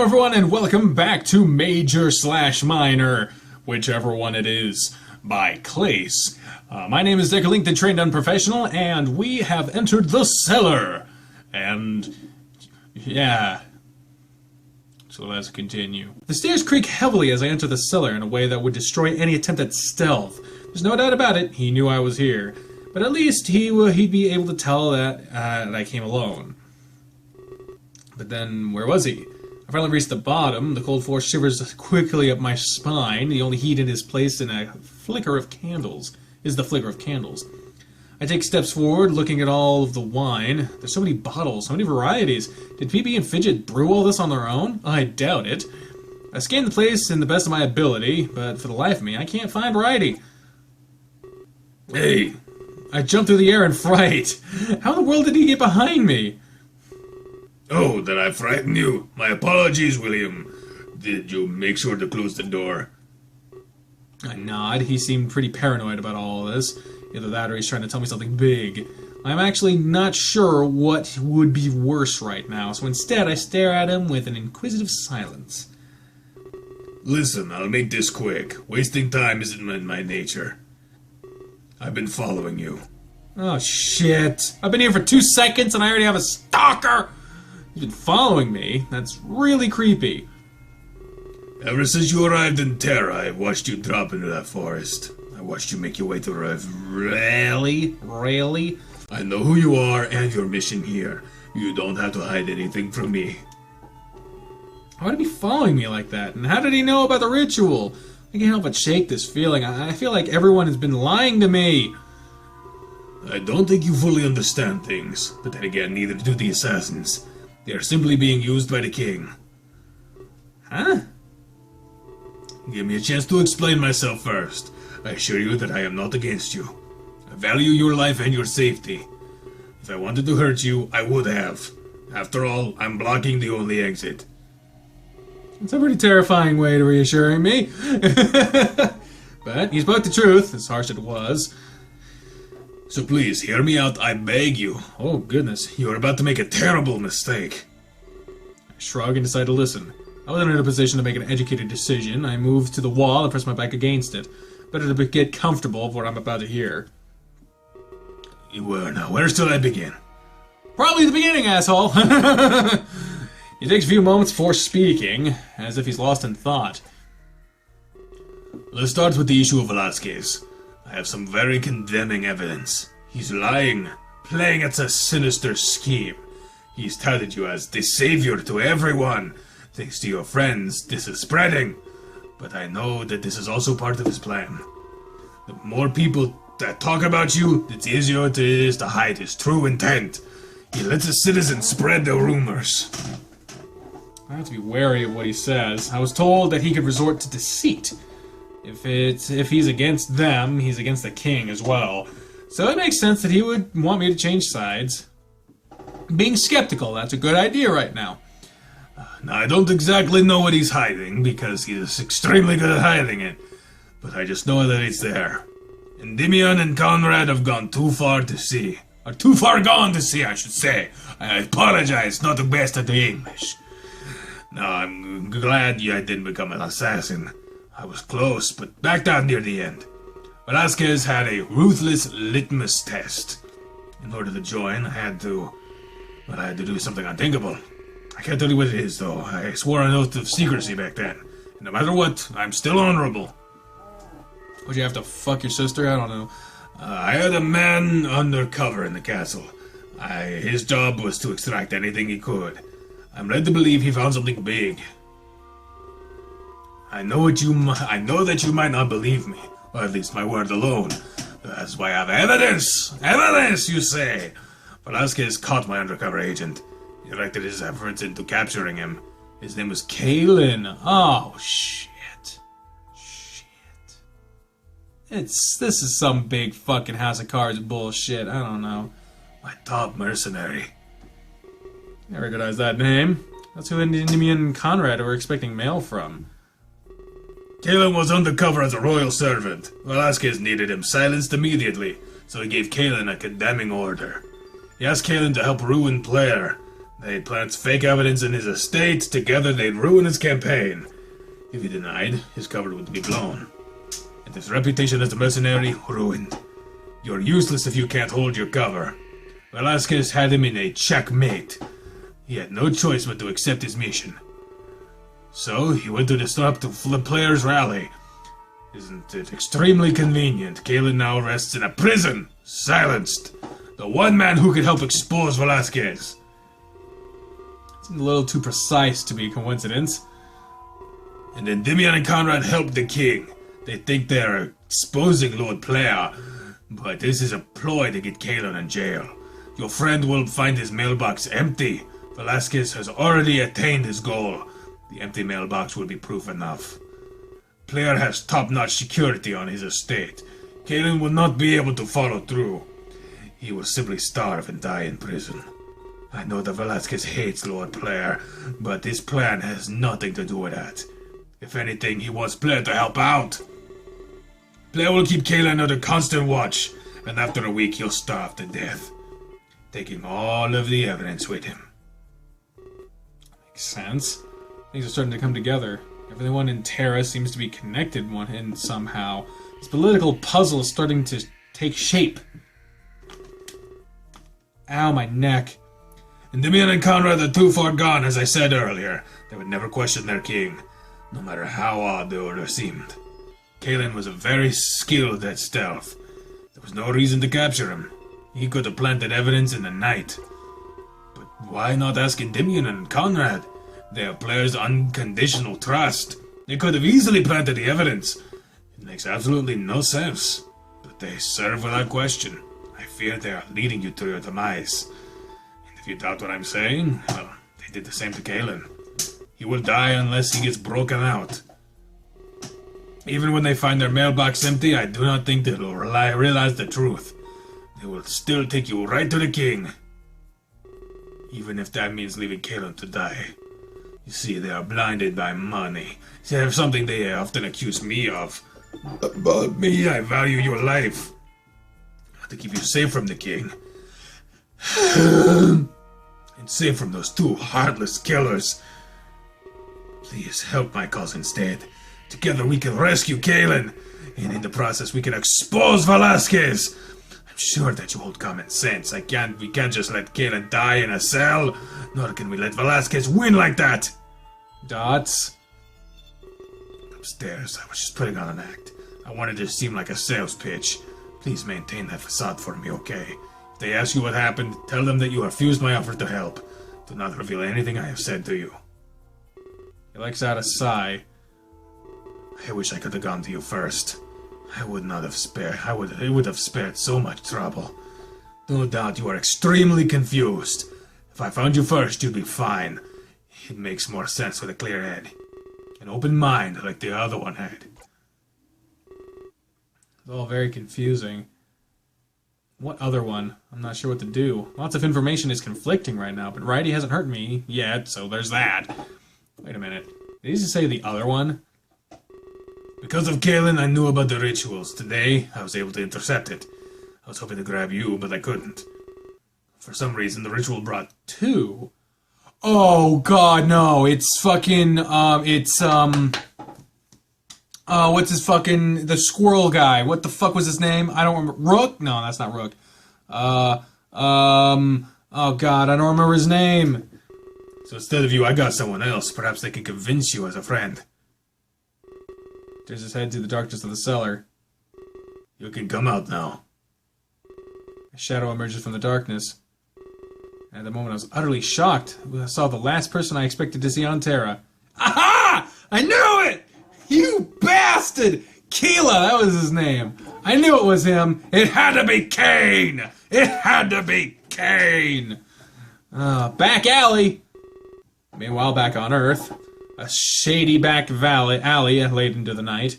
everyone, and welcome back to Major/Minor, whichever one it is, by Clace. My name is Deckerlink, the Trained Unprofessional, and we have entered the cellar. And, yeah. So let's continue. The stairs creak heavily as I enter the cellar in a way that would destroy any attempt at stealth. There's no doubt about it, he knew I was here. But at least he'd be able to tell that I came alone. But then, where was he? I finally reached the bottom. The cold floor shivers quickly up my spine. The only heat in his place in a flicker of candles is the flicker of candles. I take steps forward, looking at all of the wine. There's so many bottles, so many varieties. Did PB and Fidget brew all this on their own? I doubt it. I scan the place in the best of my ability, but for the life of me, I can't find variety. Hey! I jumped through the air in fright. How in the world did he get behind me? Oh, did I frighten you? My apologies, William. Did you make sure to close the door? I nod. He seemed pretty paranoid about all of this. Either that or he's trying to tell me something big. I'm actually not sure what would be worse right now, so instead I stare at him with an inquisitive silence. Listen, I'll make this quick. Wasting time isn't in my nature. I've been following you. Oh, shit. I've been here for 2 seconds and I already have a stalker! He's been following me? That's really creepy. Ever since you arrived in Terra, I've watched you drop into that forest. I watched you make your way to Rev. Really? Really? I know who you are and your mission here. You don't have to hide anything from me. Why would he be following me like that? And how did he know about the ritual? I can't help but shake this feeling. I feel like everyone has been lying to me. I don't think you fully understand things, but then again, neither do the assassins. They are simply being used by the king. Huh? Give me a chance to explain myself first. I assure you that I am not against you. I value your life and your safety. If I wanted to hurt you, I would have. After all, I'm blocking the only exit. It's a pretty terrifying way to reassuring me. But he spoke the truth, as harsh as it was. So please, hear me out, I beg you. Oh, goodness. You are about to make a terrible mistake. I shrug and decide to listen. I wasn't in a position to make an educated decision. I moved to the wall and pressed my back against it. Better to get comfortable with what I'm about to hear. Now, where shall I begin? Probably the beginning, asshole! He takes a few moments before speaking, as if he's lost in thought. Let's start with the issue of Velasquez. I have some very condemning evidence. He's lying, playing at a sinister scheme. He's touted you as the savior to everyone. Thanks to your friends, this is spreading. But I know that this is also part of his plan. The more people that talk about you, the easier it is to hide his true intent. He lets the citizens spread the rumors. I have to be wary of what he says. I was told that he could resort to deceit. If he's against them, he's against the king as well. So it makes sense that he would want me to change sides. Being skeptical, that's a good idea right now. Now, I don't exactly know what he's hiding, because he's extremely good at hiding it. But I just know that it's there. Endymion and Conrad have gone too far to see. Or too far gone to see, I should say. I apologize, not the best at the English. Now, I'm glad I didn't become an assassin. I was close, but backed out near the end. Velasquez had a ruthless litmus test. In order to join, I had to do something unthinkable. I can't tell you what it is, though. I swore an oath of secrecy back then. And no matter what, I'm still honorable. Would you have to fuck your sister? I don't know. I had a man undercover in the castle. His job was to extract anything he could. I'm led to believe he found something big. I know that you might not believe me, or at least my word alone. That's why I have evidence! Evidence, you say! Velasquez caught my undercover agent. He directed his efforts into capturing him. His name was Kalen. Oh, shit. This is some big fucking House of Cards bullshit. I don't know. My top mercenary. I recognize that name. That's who Endymion and Conrad were expecting mail from. Kalen was undercover as a royal servant. Velasquez needed him silenced immediately, so he gave Kalen a condemning order. He asked Kalen to help ruin Claire, They'd plant fake evidence in his estate. Together they'd ruin his campaign. If he denied, his cover would be blown. And his reputation as a mercenary ruined. You're useless if you can't hold your cover. Velasquez had him in a checkmate. He had no choice but to accept his mission. So he went to disrupt the players' rally. Isn't it extremely convenient? Kalen now rests in a prison, silenced. The one man who could help expose Velasquez. It's a little too precise to be a coincidence. And Endymion and Conrad helped the king. They think they're exposing Lord Player, but this is a ploy to get Kalen in jail. Your friend will find his mailbox empty. Velasquez has already attained his goal. The empty mailbox will be proof enough. Player has top-notch security on his estate. Kalen will not be able to follow through. He will simply starve and die in prison. I know that Velasquez hates Lord Player, but this plan has nothing to do with that. If anything, he wants Player to help out. Player will keep Kalen under constant watch, and after a week he'll starve to death, taking all of the evidence with him. Makes sense. Things are starting to come together. Everyone in Terra seems to be connected one end somehow. This political puzzle is starting to take shape. Ow, my neck. Endymion and Conrad are too far gone, as I said earlier. They would never question their king, no matter how odd the order seemed. Kalen was very skilled at stealth. There was no reason to capture him. He could have planted evidence in the night. But why not ask Endymion and Conrad? They have Player's unconditional trust. They could have easily planted the evidence. It makes absolutely no sense. But they serve without question. I fear they are leading you to your demise. And if you doubt what I'm saying, well, they did the same to Kalen. He will die unless he gets broken out. Even when they find their mailbox empty, I do not think they will realize the truth. They will still take you right to the king. Even if that means leaving Kalen to die. You see, they are blinded by money. They have something they often accuse me of. But me, I value your life. I have to keep you safe from the king. And safe from those two heartless killers. Please help my cause instead. Together we can rescue Kalen. And in the process we can expose Velasquez. I'm sure that you hold common sense. We can't just let Kalen die in a cell. Nor can we let Velasquez win like that. Dots. Upstairs, I was just putting on an act. I wanted it to seem like a sales pitch. Please maintain that facade for me, okay? If they ask you what happened, tell them that you refused my offer to help. Do not reveal anything I have said to you. He lets out a sigh. I wish I could have gone to you first. I would not have spared. It would have spared so much trouble. No doubt you are extremely confused. If I found you first, you'd be fine. It makes more sense with a clear head. An open mind like the other one had. It's all very confusing. What other one? I'm not sure what to do. Lots of information is conflicting right now, but Righty hasn't hurt me yet, so there's that. Wait a minute. Did he just say the other one? Because of Kalen, I knew about the rituals. Today, I was able to intercept it. I was hoping to grab you, but I couldn't. For some reason, the ritual brought two. Oh god, no. It's fucking, what's his fucking, the squirrel guy. What the fuck was his name? I don't remember. Rook? No, that's not Rook. Oh god, I don't remember his name. So instead of you, I got someone else. Perhaps they can convince you as a friend. Turns his head to the darkness of the cellar. You can come out now. A shadow emerges from the darkness. And at the moment I was utterly shocked. I saw the last person I expected to see on Terra. Aha! I knew it! You bastard! Keela, that was his name. I knew it was him. It had to be Kane! It had to be Kane! Back alley! Meanwhile, back on Earth, a shady back alley late into the night.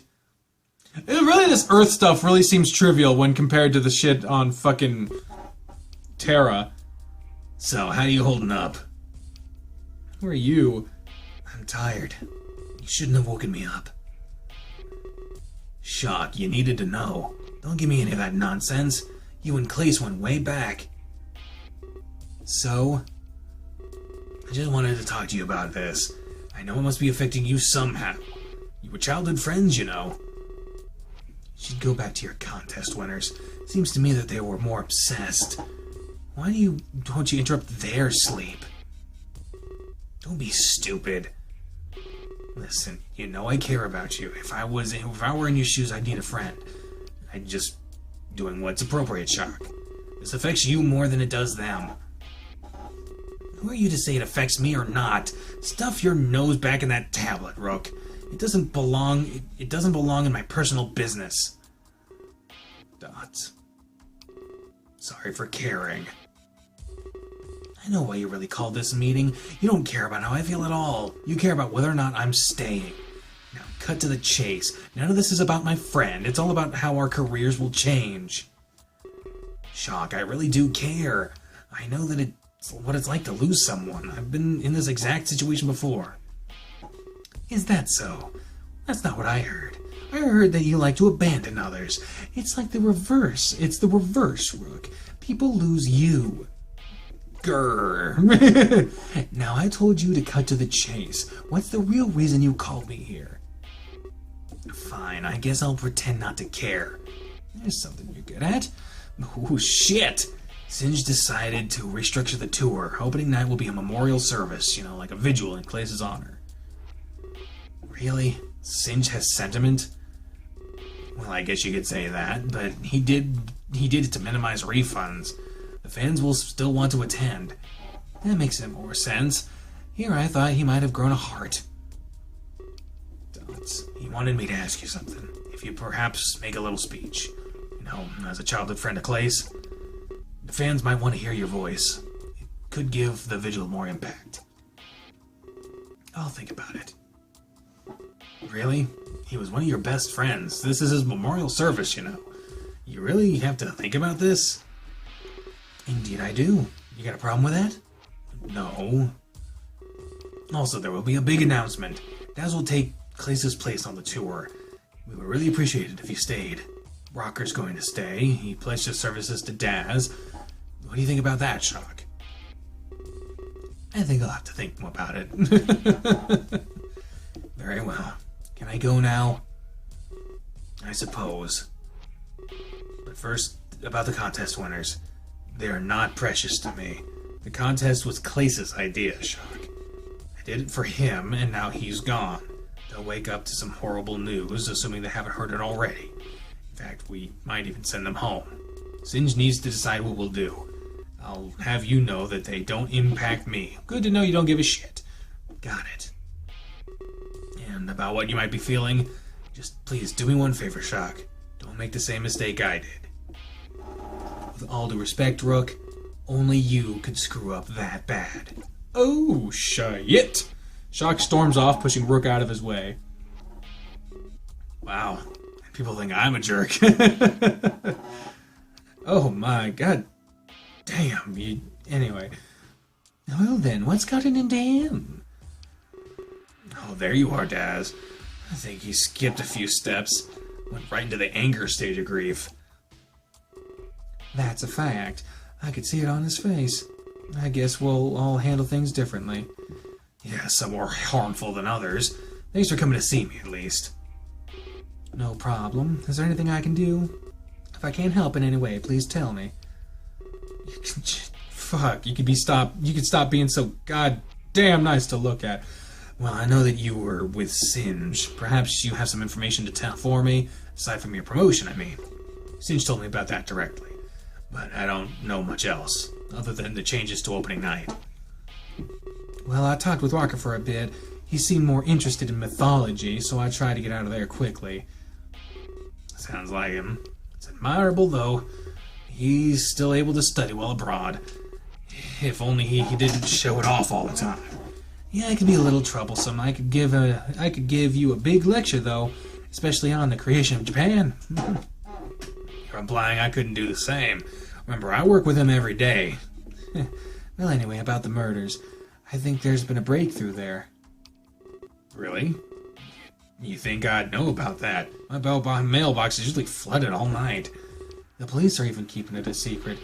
Really, this Earth stuff really seems trivial when compared to the shit on fucking Terra. So, how are you holding up? Who are you? I'm tired. You shouldn't have woken me up. Shock, you needed to know. Don't give me any of that nonsense. You and Clace went way back. So? I just wanted to talk to you about this. I know it must be affecting you somehow. You were childhood friends, you know. You should go back to your contest winners. Seems to me that they were more obsessed. Why don't you interrupt their sleep? Don't be stupid. Listen, you know I care about you. If I were in your shoes, I'd need a friend. I'd just doing what's appropriate, Shock. This affects you more than it does them. Who are you to say it affects me or not? Stuff your nose back in that tablet, Rook. It doesn't belong in my personal business. Dots. Sorry for caring. I know why you really called this meeting. You don't care about how I feel at all. You care about whether or not I'm staying. Now, cut to the chase. None of this is about my friend. It's all about how our careers will change. Shock, I really do care. I know that it's what it's like to lose someone. I've been in this exact situation before. Is that so? That's not what I heard. I heard that you like to abandon others. It's like the reverse. It's the reverse, Rook. People lose you. Grr. Now I told you to cut to the chase. What's the real reason you called me here? Fine, I guess I'll pretend not to care. There's something you're good at. Oh, shit! Singe decided to restructure the tour. Opening night will be a memorial service, like a vigil in Clace's honor. Really? Singe has sentiment? Well, I guess you could say that, but he did it to minimize refunds. The fans will still want to attend. That makes more sense. Here I thought he might have grown a heart. Dots. He wanted me to ask you something. If you perhaps make a little speech. As a childhood friend of Clay's. The fans might want to hear your voice. It could give the vigil more impact. I'll think about it. Really? He was one of your best friends. This is his memorial service, You really have to think about this? Indeed I do. You got a problem with that? No. Also, there will be a big announcement. Daz will take Clace's place on the tour. We would really appreciate it if you stayed. Rocker's going to stay. He pledged his services to Daz. What do you think about that, Shock? I think I'll have to think more about it. Very well. Can I go now? I suppose. But first, about the contest winners. They are not precious to me. The contest was Clace's idea, Shock. I did it for him, and now he's gone. They'll wake up to some horrible news, assuming they haven't heard it already. In fact, we might even send them home. Singe needs to decide what we'll do. I'll have you know that they don't impact me. Good to know you don't give a shit. Got it. And about what you might be feeling, just please do me one favor, Shock. Don't make the same mistake I did. With all due respect, Rook, only you could screw up that bad. Oh, shit! Shock storms off, pushing Rook out of his way. Wow. People think I'm a jerk. Oh my god. Damn. Anyway. Well then, what's gotten into him? Oh, there you are, Daz. I think he skipped a few steps. Went right into the anger stage of grief. That's a fact. I could see it on his face. I guess we'll all handle things differently. Yeah, some more harmful than others. Thanks for coming to see me, at least. No problem. Is there anything I can do? If I can't help in any way, please tell me. Fuck, you could stop being so goddamn nice to look at. Well, I know that you were with Singe. Perhaps you have some information to tell for me, aside from your promotion, I mean. Singe told me about that directly. But I don't know much else, other than the changes to opening night. Well, I talked with Walker for a bit. He seemed more interested in mythology, so I tried to get out of there quickly. Sounds like him. It's admirable, though. He's still able to study while abroad. If only he didn't show it off all the time. Yeah, it can be a little troublesome. I could give you a big lecture, though, especially on the creation of Japan. You're implying I couldn't do the same. Remember, I work with him every day. Well, anyway, about the murders. I think there's been a breakthrough there. Really? You think I'd know about that? My mailbox is usually flooded all night. The police are even keeping it a secret.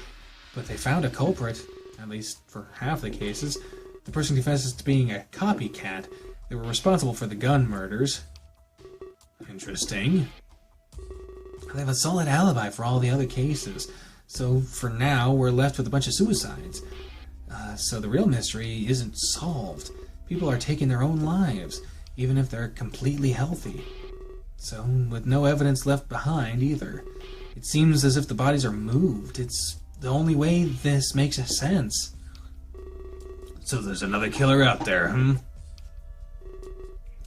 But they found a culprit, at least for half the cases. The person confesses to being a copycat. They were responsible for the gun murders. Interesting. They have a solid alibi for all the other cases. So for now, we're left with a bunch of suicides. So the real mystery isn't solved. People are taking their own lives, even if they're completely healthy. So, with no evidence left behind either. It seems as if the bodies are moved. It's the only way this makes sense. So there's another killer out there, hmm?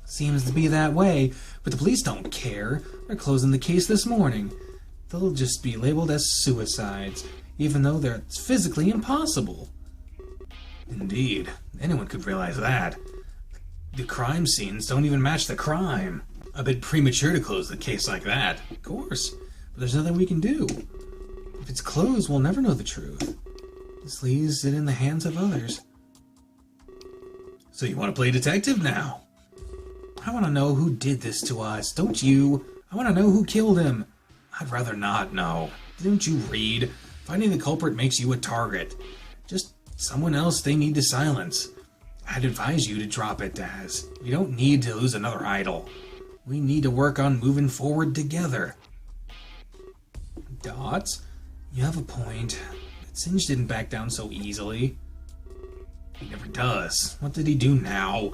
Seems to be that way, but the police don't care. They're closing the case this morning. They'll just be labeled as suicides, even though they're physically impossible. Indeed. Anyone could realize that. The crime scenes don't even match the crime. A bit premature to close the case like that. Of course, but there's nothing we can do. If it's closed, we'll never know the truth. This leaves it in the hands of others. So you want to play detective now? I want to know who did this to us, don't you? I want to know who killed him. I'd rather not know. Didn't you read? Finding the culprit makes you a target. Just someone else they need to silence. I'd advise you to drop it, Daz. You don't need to lose another idol. We need to work on moving forward together. Dots, you have a point. But Singe didn't back down so easily. He never does. What did he do now?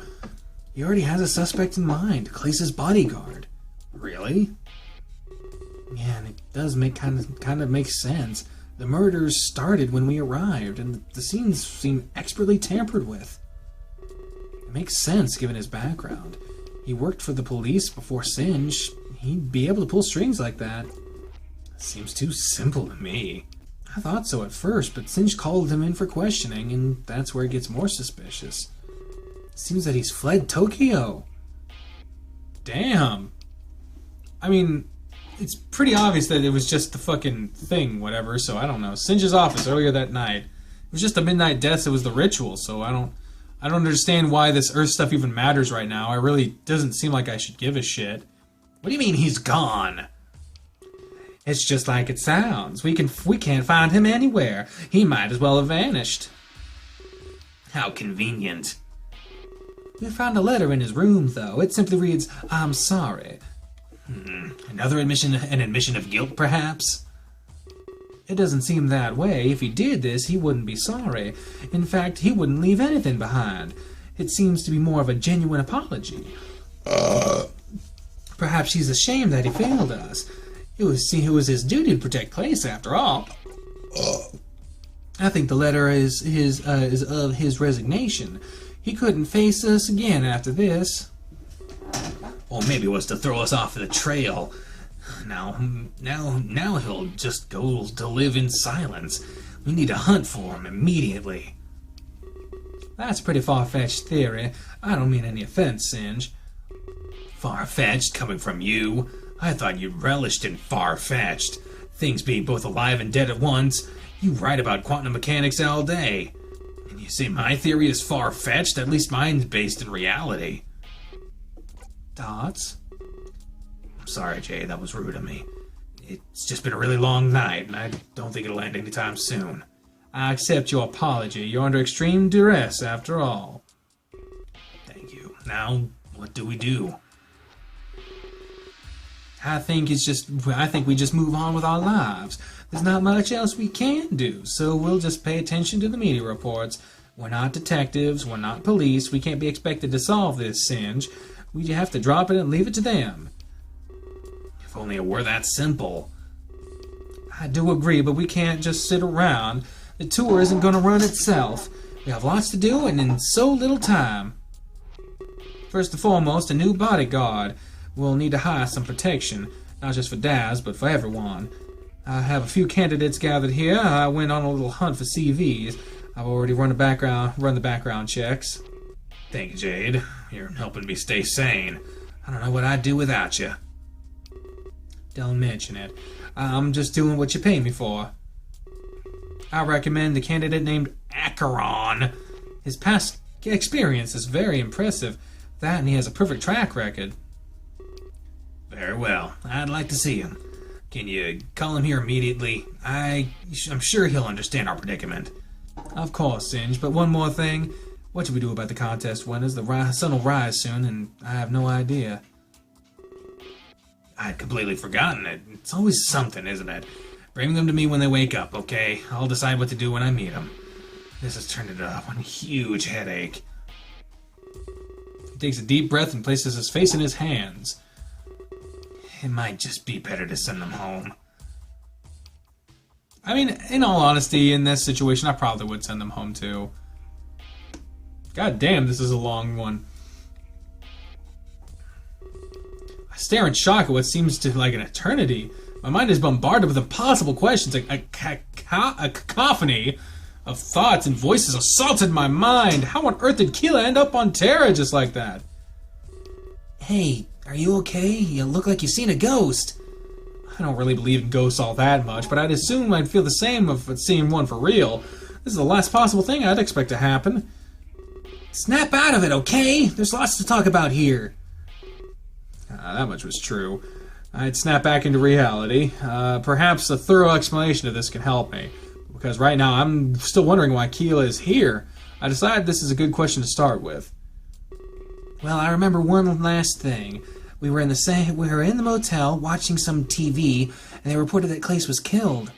He already has a suspect in mind, Clace's bodyguard. Really? Yeah, and it does make kind of make sense. The murders started when we arrived, and the scenes seem expertly tampered with. It makes sense given his background. He worked for the police before Singe. He'd be able to pull strings like that. Seems too simple to me. I thought so at first, but Singe called him in for questioning, and that's where it gets more suspicious. It seems that he's fled Tokyo. Damn. I mean, it's pretty obvious that it was just the fucking thing, whatever, so I don't know. Singe's office earlier that night. It was just a midnight death, it was the ritual, so I don't understand why this Earth stuff even matters right now. I really doesn't seem like I should give a shit. What do you mean he's gone? It's just like it sounds. We can't find him anywhere. He might as well have vanished. How convenient. We found a letter in his room, though. It simply reads, "I'm sorry." Another admission, an admission of guilt, perhaps? It doesn't seem that way. If he did this, he wouldn't be sorry. In fact, he wouldn't leave anything behind. It seems to be more of a genuine apology. Perhaps he's ashamed that he failed us. It was his duty to protect Clace, after all. I think the letter is of his resignation. He couldn't face us again after this. Or maybe it was to throw us off the trail. Now he'll just go to live in silence. We need to hunt for him immediately. That's a pretty far-fetched theory. I don't mean any offense, Singe. Far-fetched coming from you? I thought you relished in far-fetched. Things being both alive and dead at once. You write about quantum mechanics all day. And you say my theory is far-fetched? At least mine's based in reality. Dots? I'm sorry, Jay, that was rude of me. It's just been a really long night, and I don't think it'll end anytime soon. I accept your apology. You're under extreme duress, after all. Thank you. Now, what do we do? I think we just move on with our lives. There's not much else we can do, so we'll just pay attention to the media reports. We're not detectives, we're not police, we can't be expected to solve this, Singe. We have to drop it and leave it to them. If only it were that simple. I do agree, but we can't just sit around. The tour isn't going to run itself. We have lots to do and in so little time. First and foremost, a new bodyguard. We'll need to hire some protection, not just for Daz, but for everyone. I have a few candidates gathered here. I went on a little hunt for CVs. I've already run the background checks. Thank you, Jade. You're helping me stay sane. I don't know what I'd do without you. Don't mention it. I'm just doing what you pay me for. I recommend the candidate named Acheron. His past experience is very impressive. That and he has a perfect track record. Very well. I'd like to see him. Can you call him here immediately? I'm sure he'll understand our predicament. Of course, Singe, but one more thing. What should we do about the contest winners? The sun will rise soon, and I have no idea. I'd completely forgotten it. It's always something, isn't it? Bring them to me when they wake up, okay? I'll decide what to do when I meet them. This has turned into one huge headache. He takes a deep breath and places his face in his hands. It might just be better to send them home. I mean, in all honesty, in this situation, I probably would send them home too. God damn, this is a long one. I stare in shock at what seems to like an eternity. My mind is bombarded with impossible questions. A cacophony of thoughts and voices assaulted my mind. How on earth did Keela end up on Terra just like that? Hey, are you okay? You look like you've seen a ghost. I don't really believe in ghosts all that much, but I'd assume I'd feel the same if I'd seen one for real. This is the last possible thing I'd expect to happen. Snap out of it, okay? There's lots to talk about here. That much was true. I'd snap back into reality. Perhaps a thorough explanation of this can help me. Because right now I'm still wondering why Keela is here. I decided this is a good question to start with. Well, I remember one last thing. We were in the motel watching some TV, and they reported that Clace was killed.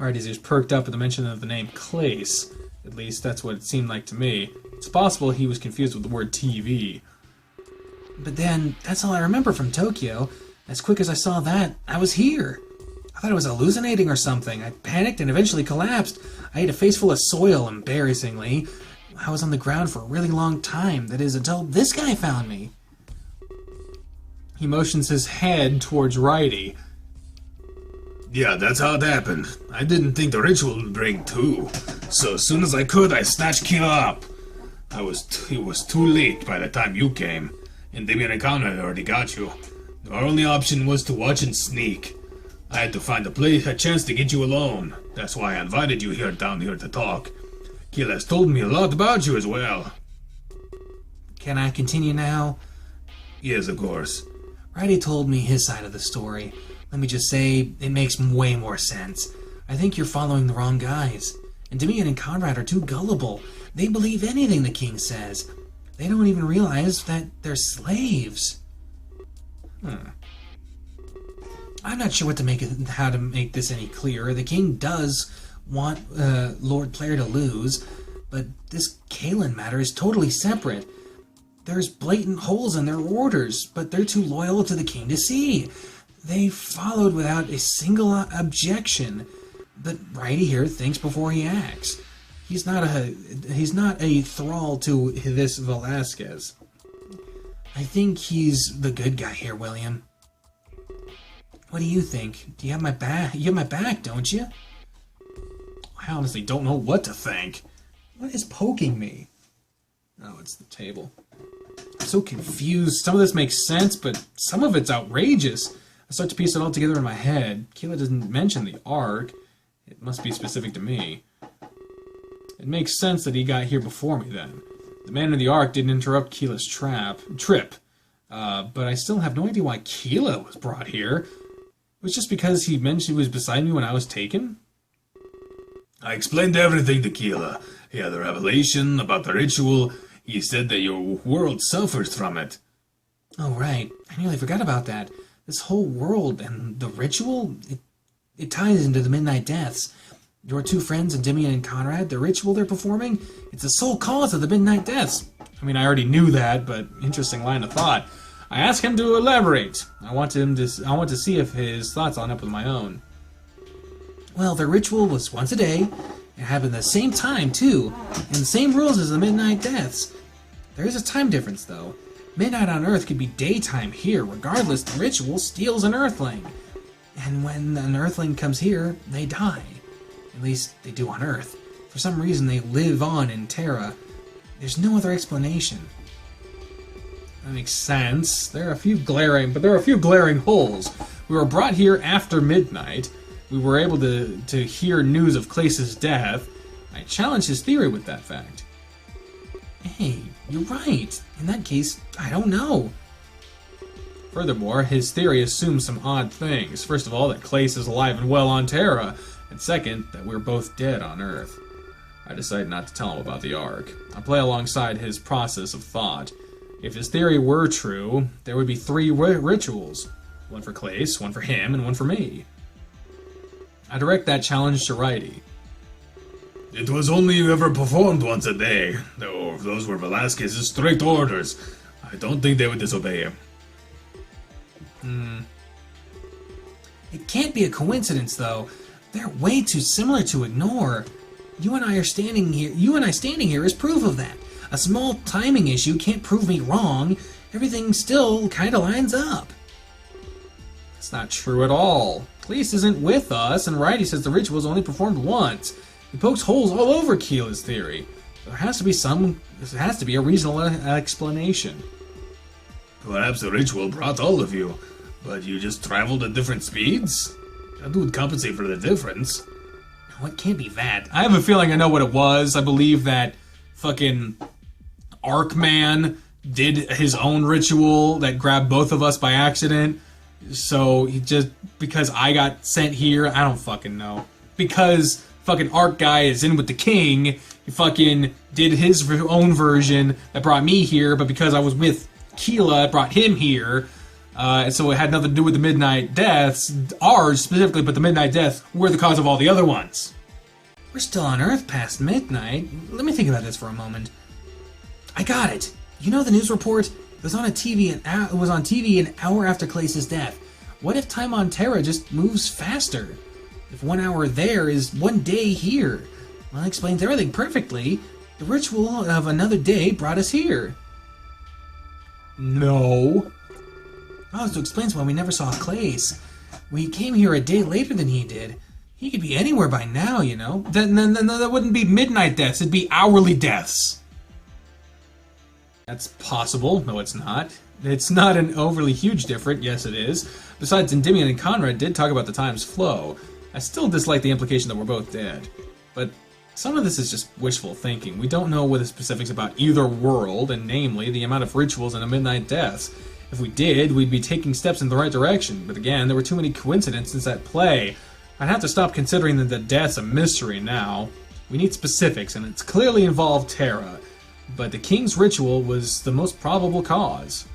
Alright, he's just perked up at the mention of the name Clace. At least that's what it seemed like to me. It's possible he was confused with the word TV. But then, that's all I remember from Tokyo. As quick as I saw that, I was here. I thought I was hallucinating or something. I panicked and eventually collapsed. I ate a face full of soil, embarrassingly. I was on the ground for a really long time. That is, until this guy found me. He motions his head towards Righty. Yeah, that's how it happened. I didn't think the ritual would break too. So as soon as I could, I snatched Keela up. It was too late by the time you came. And Damien and Conrad already got you. Our only option was to watch and sneak. I had to find a chance to get you alone. That's why I invited you down here to talk. Keela has told me a lot about you as well. Can I continue now? Yes, of course. Righty told me his side of the story. Let me just say, it makes way more sense. I think you're following the wrong guys. And Damien and Conrad are too gullible. They believe anything the king says. They don't even realize that they're slaves. I'm not sure how to make this any clearer. The king does want Lord Player to lose, but this Kalen matter is totally separate. There's blatant holes in their orders, but they're too loyal to the king to see. They followed without a single objection. But Righty here thinks before he acts. He's not a thrall to this Velasquez. I think he's the good guy here, William. What do you think? Do you have my back? You have my back, don't you? I honestly don't know what to think. What is poking me? Oh, it's the table. I'm so confused. Some of this makes sense, but some of it's outrageous. I start to piece it all together in my head. Keela doesn't mention the Ark. It must be specific to me. It makes sense that he got here before me, then. The man in the Ark didn't interrupt Keela's trip. But I still have no idea why Keela was brought here. It was just because he mentioned he was beside me when I was taken? I explained everything to Keela. He had a revelation about the ritual. He said that your world suffers from it. Oh, right. I nearly forgot about that. This whole world and the ritual, it ties into the Midnight Deaths. Your two friends, Endymion and Conrad, the ritual they're performing, it's the sole cause of the Midnight Deaths. I mean, I already knew that, but interesting line of thought. I asked him to elaborate. I want to see if his thoughts line up with my own. Well, the ritual was once a day. It happened at the same time, too, and the same rules as the Midnight Deaths. There is a time difference, though. Midnight on Earth could be daytime here. Regardless, the ritual steals an Earthling. And when an Earthling comes here, they die. At least, they do on Earth. For some reason, they live on in Terra. There's no other explanation. That makes sense. There are a few glaring holes. We were brought here after midnight. We were able to hear news of Clace's death. I challenged his theory with that fact. Hey, you're right. In that case, I don't know. Furthermore, his theory assumes some odd things. First of all, that Clace is alive and well on Terra. And second, that we're both dead on Earth. I decide not to tell him about the Ark. I play alongside his process of thought. If his theory were true, there would be 3 rituals. One for Clace, one for him, and one for me. I direct that challenge to Righty. It was only ever performed once a day, though those were Velasquez's strict orders. I don't think they would disobey him. It can't be a coincidence, though. They're way too similar to ignore. You and I standing here is proof of that. A small timing issue can't prove me wrong. Everything still kind of lines up. That's not true at all. Clace isn't with us, and Righty says the ritual is only performed once. He pokes holes all over Keela's theory. There has to be a reasonable explanation. Perhaps the ritual brought all of you, but you just traveled at different speeds? That would compensate for the difference. No, it can't be that. I have a feeling I know what it was. I believe that fucking Arkman did his own ritual that grabbed both of us by accident. So he just, because I got sent here, I don't fucking know. Because fucking Ark guy is in with the king, he fucking did his own version that brought me here, but because I was with Keela, it brought him here. And so it had nothing to do with the Midnight Deaths, ours specifically, but the Midnight Deaths were the cause of all the other ones. We're still on Earth past midnight. Let me think about this for a moment. I got it. You know the news report? It was on TV an hour after Clace's death. What if time on Terra just moves faster? If 1 hour there is 1 day here? Well, that explains everything perfectly. The ritual of another day brought us here. No. Oh, so it explains why we never saw Clace. We came here a day later than he did. He could be anywhere by now, you know. Then that wouldn't be midnight deaths, it'd be hourly deaths. That's possible. No, it's not. It's not an overly huge difference. Yes, it is. Besides, Endymion and Conrad did talk about the time's flow. I still dislike the implication that we're both dead. But some of this is just wishful thinking. We don't know what the specifics about either world, and namely, the amount of rituals and midnight deaths. If we did, we'd be taking steps in the right direction. But again, there were too many coincidences at play. I'd have to stop considering that the death's a mystery now. We need specifics, and it's clearly involved Terra. But the king's ritual was the most probable cause.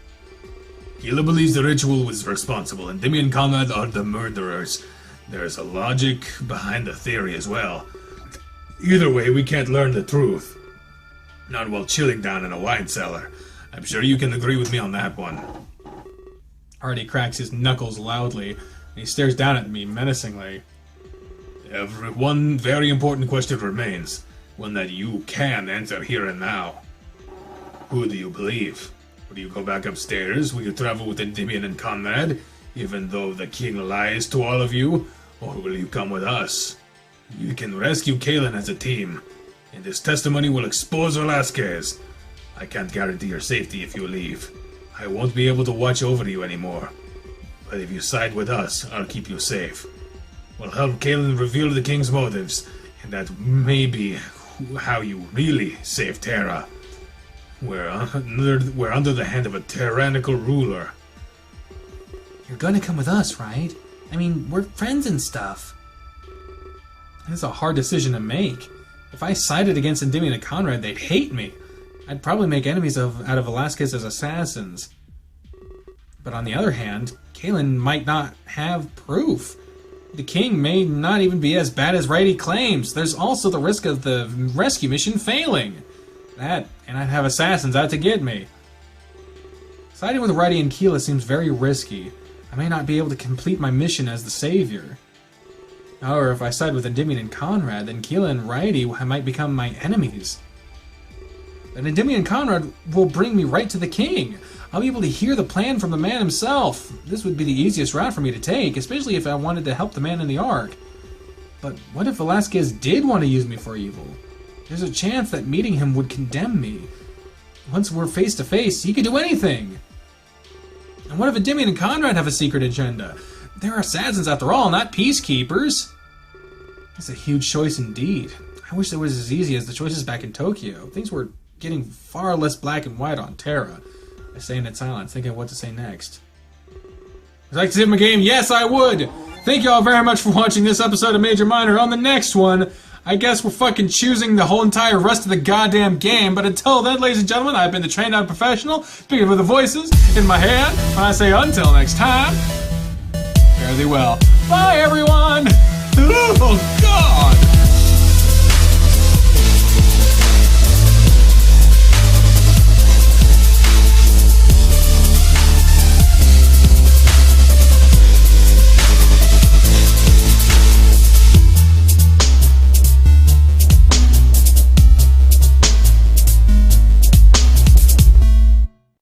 Keela believes the ritual was responsible, and Endymion and Conrad are the murderers. There's a logic behind the theory as well. Either way, we can't learn the truth. Not while chilling down in a wine cellar. I'm sure you can agree with me on that one. Artie cracks his knuckles loudly, and he stares down at me menacingly. One very important question remains, one that you can answer here and now. Who do you believe? Will you go back upstairs? Will you travel with Endymion and Conrad, even though the king lies to all of you? Or will you come with us? You can rescue Kalen as a team, and this testimony will expose Velasquez. I can't guarantee your safety if you leave. I won't be able to watch over you anymore. But if you side with us, I'll keep you safe. We'll help Kalen reveal the king's motives, and that may be how you really save Terra. We're under the hand of a tyrannical ruler. You're gonna come with us, right? I mean, we're friends and stuff. It's a hard decision to make. If I sided against Endymion and Conrad, they'd hate me. I'd probably make enemies out of Velasquez's assassins. But on the other hand, Kalen might not have proof. The king may not even be as bad as Righty claims. There's also the risk of the rescue mission failing. That, and I'd have assassins out to get me. Siding with Righty and Keela seems very risky. I may not be able to complete my mission as the savior. However, if I side with Endymion and Conrad, then Keela and Righty might become my enemies. Then Endymion and Conrad will bring me right to the king. I'll be able to hear the plan from the man himself. This would be the easiest route for me to take, especially if I wanted to help the man in the Ark. But what if Velasquez did want to use me for evil? There's a chance that meeting him would condemn me. Once we're face to face, he could do anything. And what if Endymion and Conrad have a secret agenda? They're assassins after all, not peacekeepers. It's a huge choice indeed. I wish it was as easy as the choices back in Tokyo. Things were getting far less black and white on Terra. I say in silence, thinking of what to say next. Would you like to see my game? Yes, I would! Thank you all very much for watching this episode of Major Minor. On the next one, I guess we're fucking choosing the whole entire rest of the goddamn game. But until then, ladies and gentlemen, I've been the trained out professional, speaking with the voices in my head. When I say until next time, fare thee well. Bye, everyone!